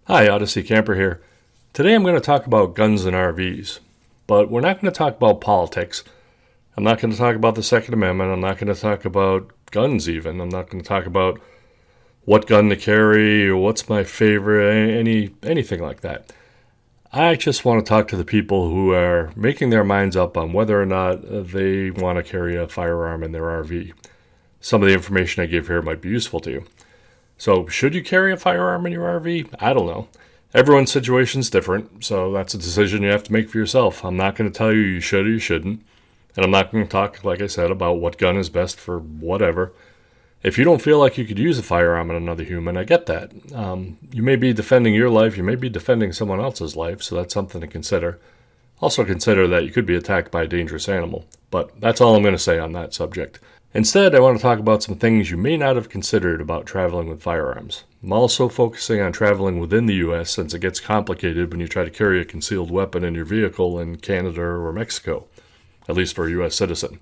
Hi, Odyssey Camper here. Today I'm going to talk about guns and RVs, but we're not going to talk about politics. I'm not going to talk about the Second Amendment. I'm not going to talk about guns even. I'm not going to talk about what gun to carry or what's my favorite, anything like that. I just want to talk to the people who are making their minds up on whether or not they want to carry a firearm in their RV. Some of the information I give here might be useful to you. So, should you carry a firearm in your RV? I don't know. Everyone's situation is different, so that's a decision you have to make for yourself. I'm not going to tell you you should or you shouldn't. And I'm not going to talk, like I said, about what gun is best for whatever. If you don't feel like you could use a firearm on another human, I get that. You may be defending your life, you may be defending someone else's life, so that's something to consider. Also consider that you could be attacked by a dangerous animal. But that's all I'm going to say on that subject. Instead, I want to talk about some things you may not have considered about traveling with firearms. I'm also focusing on traveling within the U.S. since it gets complicated when you try to carry a concealed weapon in your vehicle in Canada or Mexico, at least for a U.S. citizen.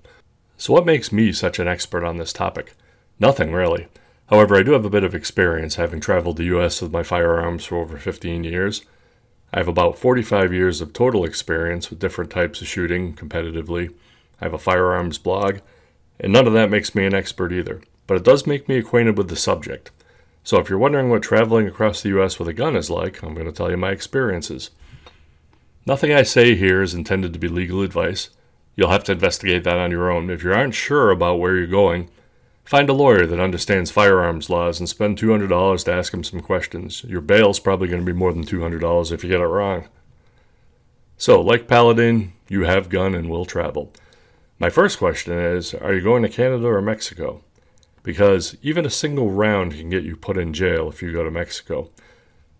So what makes me such an expert on this topic? Nothing, really. However, I do have a bit of experience having traveled the U.S. with my firearms for over 15 years. I have about 45 years of total experience with different types of shooting competitively. I have a firearms blog. And none of that makes me an expert either, but it does make me acquainted with the subject. So if you're wondering what traveling across the U.S. with a gun is like, I'm going to tell you my experiences. Nothing I say here is intended to be legal advice. You'll have to investigate that on your own. If you aren't sure about where you're going, find a lawyer that understands firearms laws and spend $200 to ask him some questions. Your bail's probably going to be more than $200 if you get it wrong. So, like Paladin, you have gun and will travel. My first question is, are you going to Canada or Mexico? Because even a single round can get you put in jail if you go to Mexico.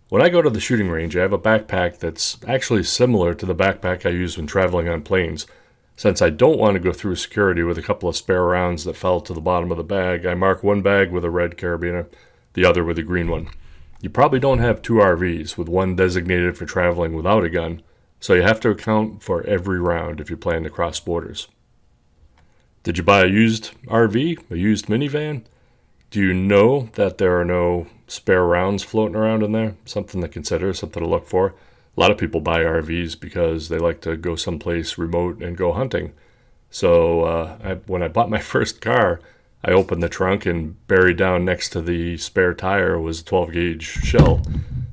When I go to the shooting range, I have a backpack that's actually similar to the backpack I use when traveling on planes. Since I don't want to go through security with a couple of spare rounds that fell to the bottom of the bag, I mark one bag with a red carabiner, the other with a green one. You probably don't have two RVs, with one designated for traveling without a gun, so you have to account for every round if you plan to cross borders. Did you buy a used RV, a used minivan? Do you know that there are no spare rounds floating around in there? Something to consider, something to look for. A lot of people buy RVs because they like to go someplace remote and go hunting. So when I bought my first car, I opened the trunk and buried down next to the spare tire was a 12-gauge shell.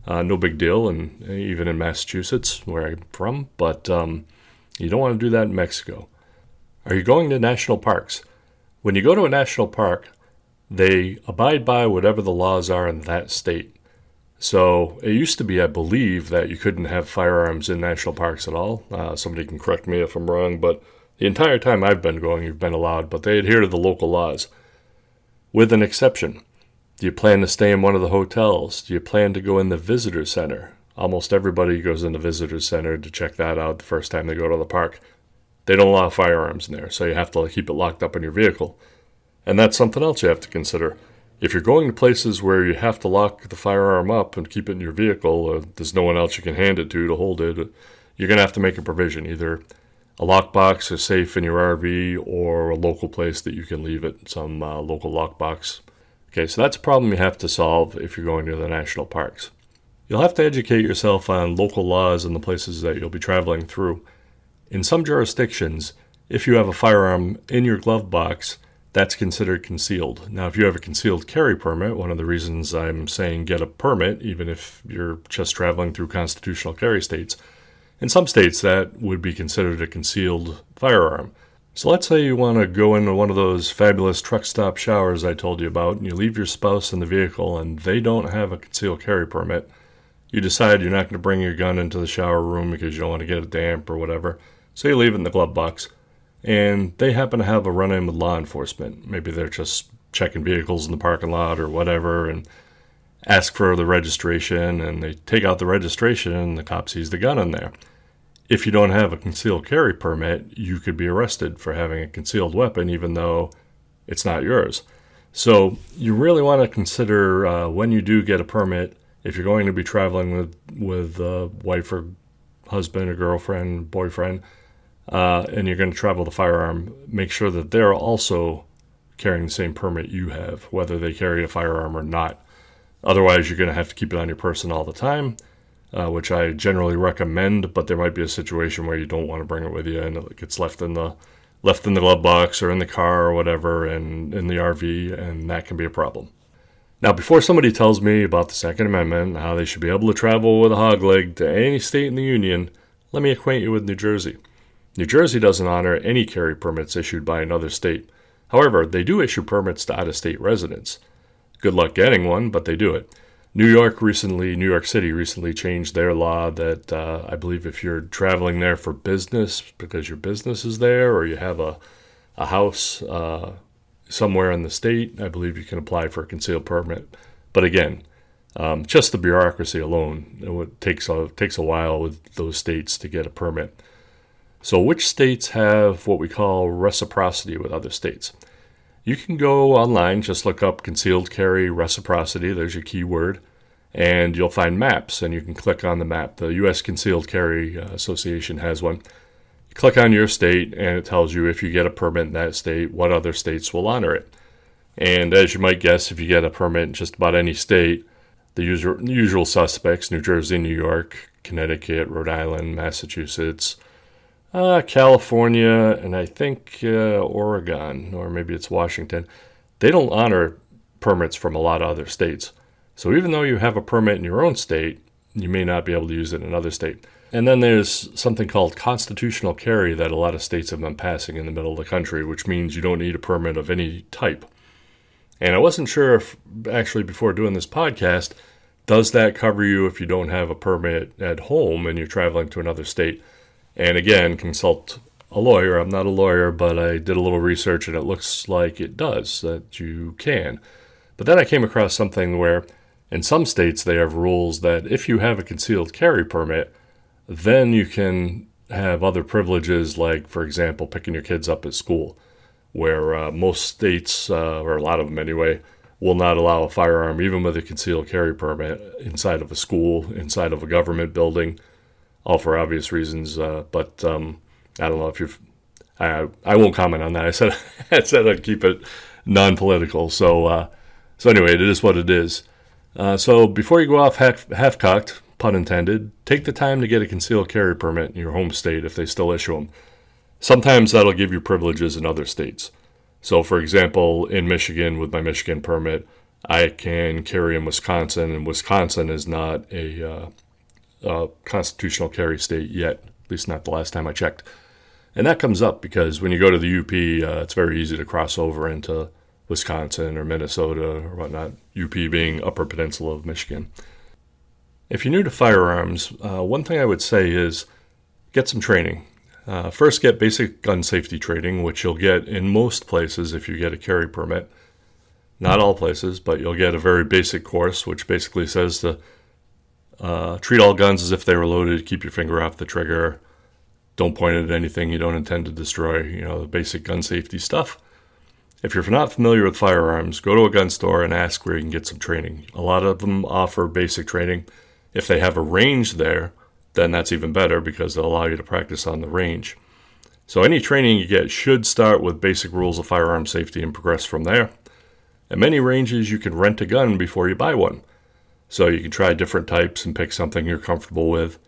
No big deal, and even in Massachusetts, where I'm from, but you don't want to do that in Mexico. Are you going to national parks? When you go to a national park, they abide by whatever the laws are in that state. So it used to be, I believe, that you couldn't have firearms in national parks at all. Somebody can correct me if I'm wrong, but the entire time I've been going, you've been allowed, but they adhere to the local laws. With an exception. Do you plan to stay in one of the hotels? Do you plan to go in the visitor center? Almost everybody goes in the visitor center to check that out the first time they go to the park. They don't allow firearms in there, so you have to keep it locked up in your vehicle. And that's something else you have to consider. If you're going to places where you have to lock the firearm up and keep it in your vehicle, or there's no one else you can hand it to hold it, you're going to have to make a provision, either a lockbox or safe in your RV or a local place that you can leave it, some local lockbox. Okay, so that's a problem you have to solve if you're going to the national parks. You'll have to educate yourself on local laws in the places that you'll be traveling through. In some jurisdictions, if you have a firearm in your glove box, that's considered concealed. Now, if you have a concealed carry permit, one of the reasons I'm saying get a permit, even if you're just traveling through constitutional carry states, in some states that would be considered a concealed firearm. So let's say you want to go into one of those fabulous truck stop showers I told you about, and you leave your spouse in the vehicle and they don't have a concealed carry permit. You decide you're not going to bring your gun into the shower room because you don't want to get it damp or whatever. So you leave it in the glove box, and they happen to have a run-in with law enforcement. Maybe they're just checking vehicles in the parking lot or whatever and ask for the registration, and they take out the registration, and the cop sees the gun in there. If you don't have a concealed carry permit, you could be arrested for having a concealed weapon, even though it's not yours. So you really want to consider when you do get a permit, if you're going to be traveling with a wife or husband or girlfriend, boyfriend, and you're going to travel the firearm, make sure that they're also carrying the same permit you have, whether they carry a firearm or not. Otherwise, you're going to have to keep it on your person all the time, which I generally recommend, but there might be a situation where you don't want to bring it with you and it gets left in the glove box or in the car or whatever and in the RV, and that can be a problem. Now, before somebody tells me about the Second Amendment and how they should be able to travel with a hog leg to any state in the Union, let me acquaint you with New Jersey. New Jersey doesn't honor any carry permits issued by another state. However, they do issue permits to out-of-state residents. Good luck getting one, but they do it. New York City recently changed their law that I believe if you're traveling there for business, because your business is there, or you have a house somewhere in the state, I believe you can apply for a concealed permit. But again, just the bureaucracy alone, it takes a while with those states to get a permit. So which states have what we call reciprocity with other states? You can go online, just look up concealed carry reciprocity, there's your keyword, and you'll find maps, and you can click on the map. The U.S. Concealed Carry Association has one. You click on your state, and it tells you if you get a permit in that state, what other states will honor it. And as you might guess, if you get a permit in just about any state, the usual suspects, New Jersey, New York, Connecticut, Rhode Island, Massachusetts, California, and I think Oregon, or maybe it's Washington, they don't honor permits from a lot of other states. So even though you have a permit in your own state, you may not be able to use it in another state. And then there's something called constitutional carry that a lot of states have been passing in the middle of the country, which means you don't need a permit of any type. And I wasn't sure if, actually before doing this podcast, does that cover you if you don't have a permit at home and you're traveling to another state? And again, consult a lawyer. I'm not a lawyer, but I did a little research and it looks like it does, that you can. But then I came across something where in some states they have rules that if you have a concealed carry permit, then you can have other privileges, like, for example, picking your kids up at school, where most states, or a lot of them anyway, will not allow a firearm, even with a concealed carry permit, inside of a school, inside of a government building, all for obvious reasons. But I don't know if you've... I won't comment on that. I said I'd keep it non-political. So anyway, it is what it is. So before you go off half-cocked, pun intended, take the time to get a concealed carry permit in your home state if they still issue them. Sometimes that'll give you privileges in other states. So for example, in Michigan, with my Michigan permit, I can carry in Wisconsin, and Wisconsin is not a constitutional carry state yet, at least not the last time I checked. And that comes up because when you go to the UP, it's very easy to cross over into Wisconsin or Minnesota or whatnot, UP being Upper Peninsula of Michigan. If you're new to firearms, one thing I would say is get some training. First, get basic gun safety training, which you'll get in most places if you get a carry permit. Not all places, but you'll get a very basic course, which basically says to treat all guns as if they were loaded, keep your finger off the trigger, don't point it at anything you don't intend to destroy, the basic gun safety stuff. If you're not familiar with firearms, go to a gun store and ask where you can get some training. A lot of them offer basic training. If they have a range there, then that's even better because they'll allow you to practice on the range. So any training you get should start with basic rules of firearm safety and progress from there. At many ranges, you can rent a gun before you buy one. So you can try different types and pick something you're comfortable with.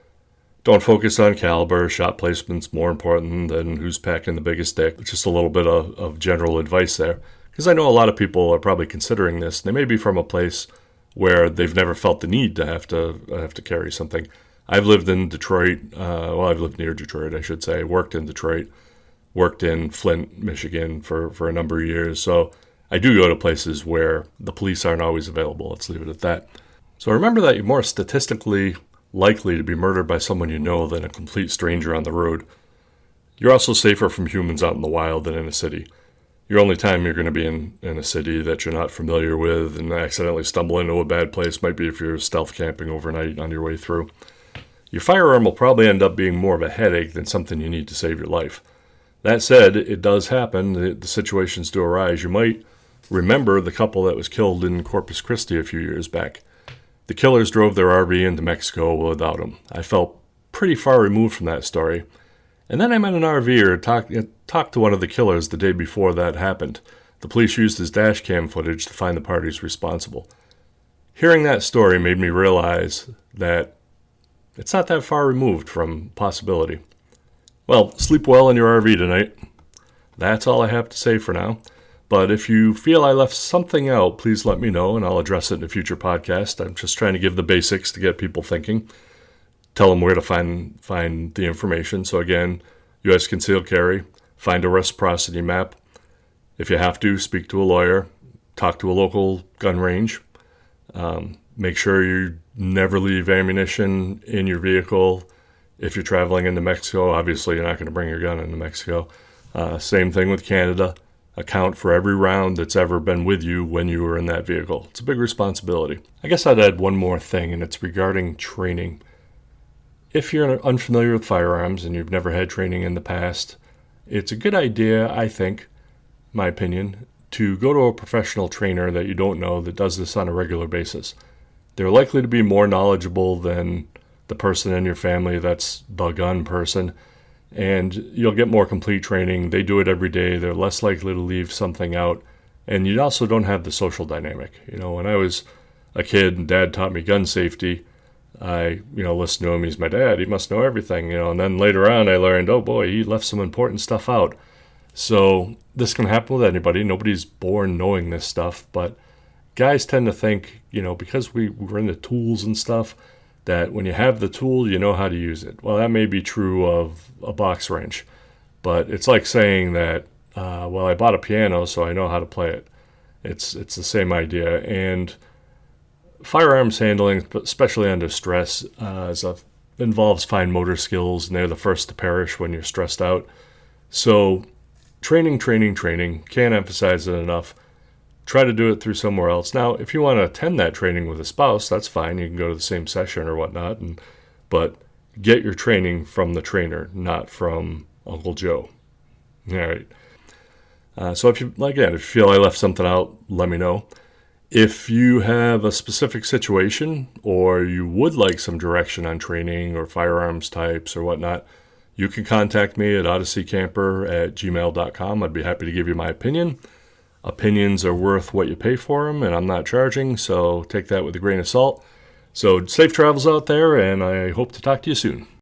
Don't focus on caliber. Shot placement's more important than who's packing the biggest stick. Just a little bit of general advice there. Because I know a lot of people are probably considering this. They may be from a place where they've never felt the need to have to carry something. I've lived in Detroit. I've lived near Detroit, I should say. Worked in Detroit. Worked in Flint, Michigan for a number of years. So I do go to places where the police aren't always available. Let's leave it at that. So remember that you're more statistically likely to be murdered by someone you know than a complete stranger on the road. You're also safer from humans out in the wild than in a city. Your only time you're going to be in a city that you're not familiar with and accidentally stumble into a bad place might be if you're stealth camping overnight on your way through. Your firearm will probably end up being more of a headache than something you need to save your life. That said, it does happen. The situations do arise. You might remember the couple that was killed in Corpus Christi a few years back. The killers drove their RV into Mexico without him. I felt pretty far removed from that story. And then I met an RVer, talked to one of the killers the day before that happened. The police used his dash cam footage to find the parties responsible. Hearing that story made me realize that it's not that far removed from possibility. Well, sleep well in your RV tonight. That's all I have to say for now. But if you feel I left something out, please let me know and I'll address it in a future podcast. I'm just trying to give the basics to get people thinking. Tell them where to find the information. So again, U.S. concealed carry, find a reciprocity map. If you have to, speak to a lawyer, talk to a local gun range. Make sure you never leave ammunition in your vehicle. If you're traveling into Mexico, obviously you're not going to bring your gun into Mexico. Same thing with Canada. Account for every round that's ever been with you when you were in that vehicle. It's a big responsibility. I guess I'd add one more thing, and it's regarding training. If you're unfamiliar with firearms and you've never had training in the past, it's a good idea, I think, my opinion, to go to a professional trainer that you don't know that does this on a regular basis. They're likely to be more knowledgeable than the person in your family that's the gun person, and you'll get more complete training. They do it every day. They're less likely to leave something out, and you also don't have the social dynamic. When I was a kid and Dad taught me gun safety, I listened to him. He's my dad. He must know everything. And then later on I learned, oh boy, he left some important stuff out. So this can happen with anybody. Nobody's born knowing this stuff, but guys tend to think, because we're into tools and stuff, that when you have the tool, you know how to use it. Well, that may be true of a box wrench, but it's like saying that, I bought a piano, so I know how to play it. It's the same idea. And firearms handling, especially under stress, involves fine motor skills, and they're the first to perish when you're stressed out. So training. Can't emphasize it enough. Try to do it through somewhere else. Now, if you want to attend that training with a spouse, that's fine. You can go to the same session or whatnot. But get your training from the trainer, not from Uncle Joe. All right. So if you feel I left something out, let me know. If you have a specific situation or you would like some direction on training or firearms types or whatnot, you can contact me at odysseycamper@gmail.com. I'd be happy to give you my opinion. Opinions are worth what you pay for them, and I'm not charging, so take that with a grain of salt. So safe travels out there, and I hope to talk to you soon.